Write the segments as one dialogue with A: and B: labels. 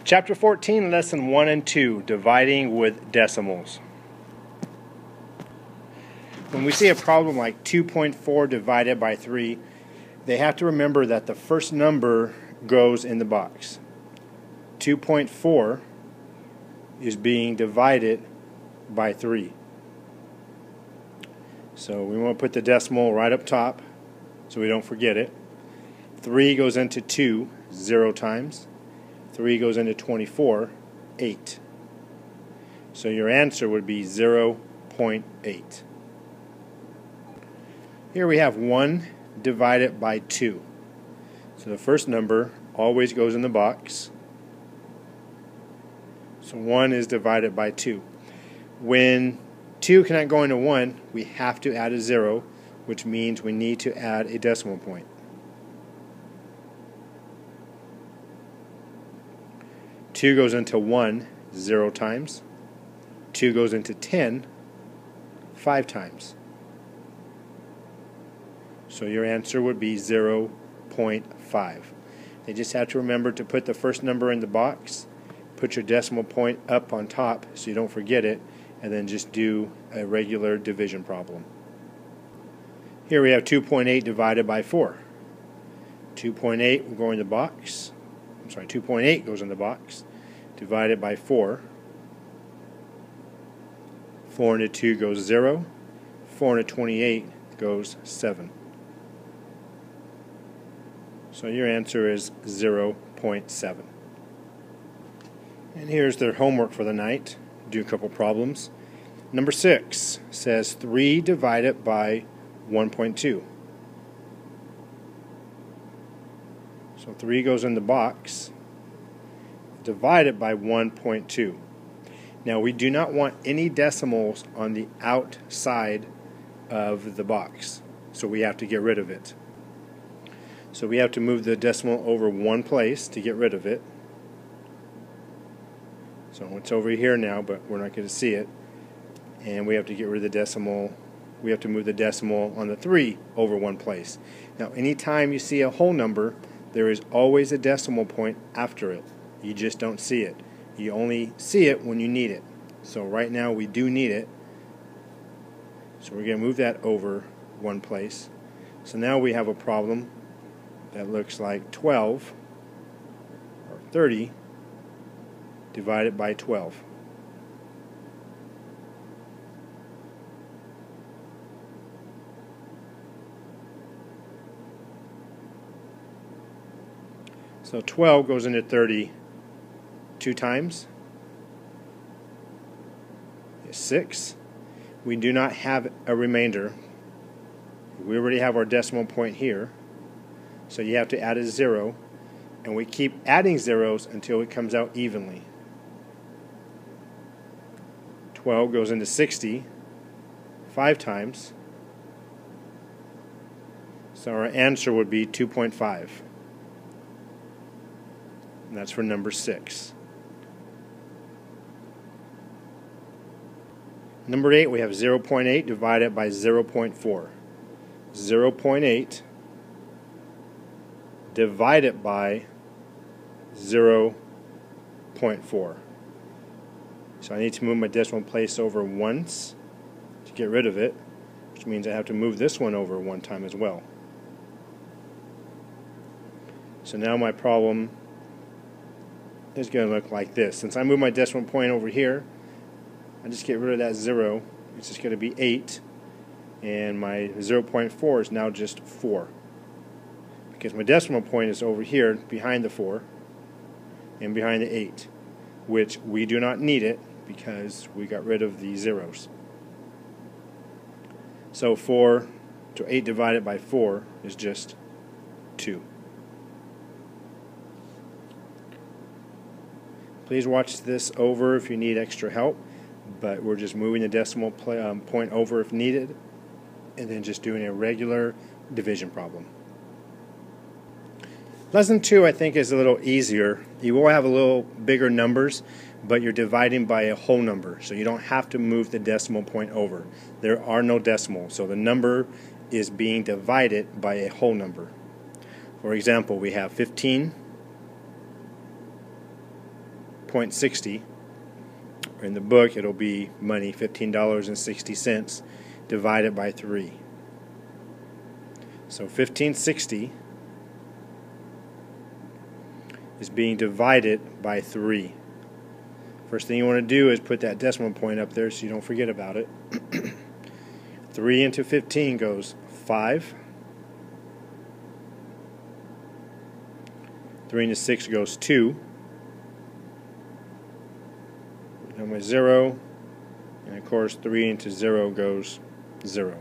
A: Chapter 14, Lesson 1 and 2, Dividing with Decimals. When we see a problem like 2.4 divided by 3, they have to remember that the first number goes in the box. 2.4 is being divided by 3. So we want to put the decimal right up top so we don't forget it. 3 goes into 2 0 times. 3 goes into 24 8. So your answer would be 0.8. Here we have 1 divided by 2. So the first number always goes in the box. So 1 is divided by 2. When 2 cannot go into 1, we have to add a 0, which means we need to add a decimal point. 2 goes into 1 0 times. 2 goes into 10 5 times. So your answer would be 0.5. They just have to remember to put the first number in the box, put your decimal point up on top so you don't forget it, and then just do a regular division problem. Here we have 2.8 divided by 4. 2.8 will go in the box. 2.8 goes in the box, divided by 4. 4 into 2 goes 0. 4 into 28 goes 7. So your answer is 0.7. And here's their homework for the night. Do a couple problems. Number 6 says 3 divided by 1.2. So 3 goes in the box, divided by 1.2. Now we do not want any decimals on the outside of the box, so we have to get rid of it. So we have to move the decimal over one place to get rid of it. So it's over here now, but we're not going to see it. And we have to get rid of the decimal. We have to move the decimal on the 3 over one place. Now anytime you see a whole number, there is always a decimal point after it. You just don't see it. You only see it when you need it. So right now we do need it. So we're going to move that over one place. So now we have a problem that looks like 12 or 30 divided by 12. So 12 goes into 30 2 times. 6. We do not have a remainder. We already have our decimal point here. So you have to add a 0. And we keep adding zeros until it comes out evenly. 12 goes into 60 5 times. So our answer would be 2.5. And that's for number 6. Number 8, we have 0.8 divided by 0.4. 0.8 divided by 0.4. So I need to move my decimal place over once to get rid of it, which means I have to move this one over one time as well. So now my problem is going to look like this. Since I move my decimal point over here, I just get rid of that 0. It's just going to be 8. And my 0.4 is now just 4. Because my decimal point is over here behind the 4 and behind the 8, which we do not need it because we got rid of the zeros. So 4 to 8 divided by 4 is just 2. Please watch this over if you need extra help, but we're just moving the decimal point over if needed, and then just doing a regular division problem. Lesson 2, I think, is a little easier. You will have a little bigger numbers, but you're dividing by a whole number, so you don't have to move the decimal point over. There are no decimals, so the number is being divided by a whole number. For example, we have 15 15.60. In the book, it'll be money, $15.60 divided by 3. So 1560 is being divided by 3. First thing you want to do is put that decimal point up there so you don't forget about it. 3 into 15 goes 5. 3 into 6 goes 2. Now my 0, and of course 3 into 0 goes 0.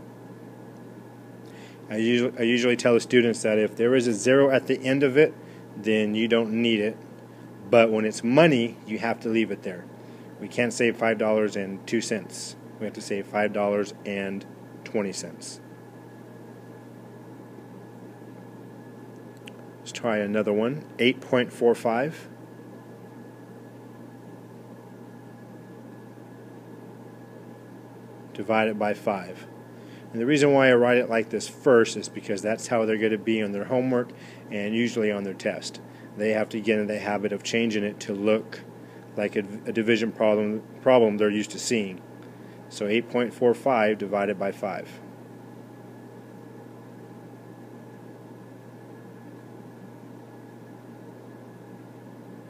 A: I usually tell the students that if there is a 0 at the end of it, then you don't need it. But when it's money, you have to leave it there. We can't say $5.02. We have to say $5.20. Let's try another one. 8.45. Divided by 5. And the reason why I write it like this first is because that's how they're going to be on their homework and usually on their test. They have to get in the habit of changing it to look like a division problem they're used to seeing. So 8.45 divided by 5.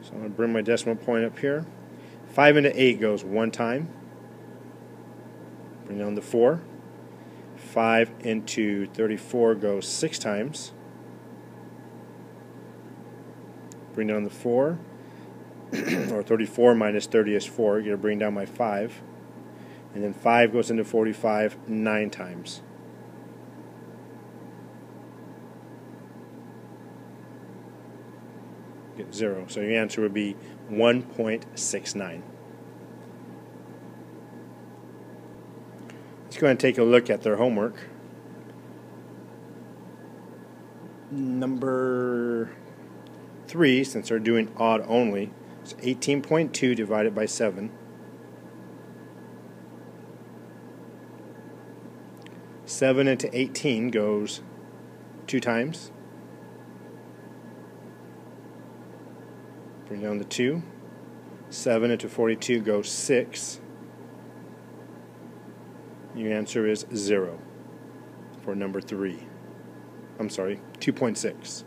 A: So I'm going to bring my decimal point up here. 5 into 8 goes 1 time. Bring down the 4. 5 into 34 goes 6 times. Bring down the 4. Or 34 minus 30 is 4. You're going to bring down my 5. And then 5 goes into 45 9 times. Get 0. So your answer would be 1.69. Let's go ahead and take a look at their homework. Number 3, since they're doing odd only, is 18.2 divided by 7. 7 into 18 goes 2 times. Bring down the 2. 7 into 42 goes 6. Your answer is 0 for number 3. I'm sorry, 2.6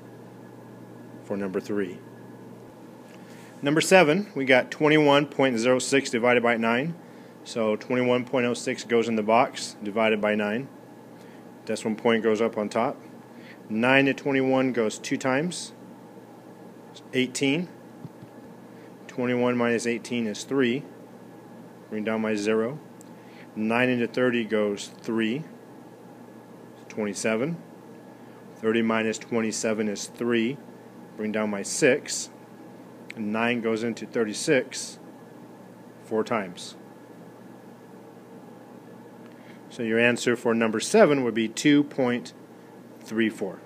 A: for number 3. Number 7, we got 21.06 divided by 9. So 21.06 goes in the box, divided by 9. Decimal point goes up on top. 9 to 21 goes 2 times. It's 18. 21 minus 18 is 3. Bring down my 0. 9 into 30 goes 3. 27. 30 minus 27 is 3. Bring down my 6. And 9 goes into 36 4 times. So your answer for number 7 would be 2.34.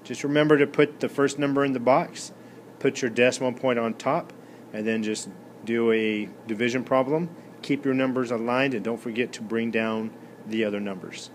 A: Just remember to put the first number in the box, put your decimal point on top, and then just do a division problem. Keep your numbers aligned and don't forget to bring down the other numbers.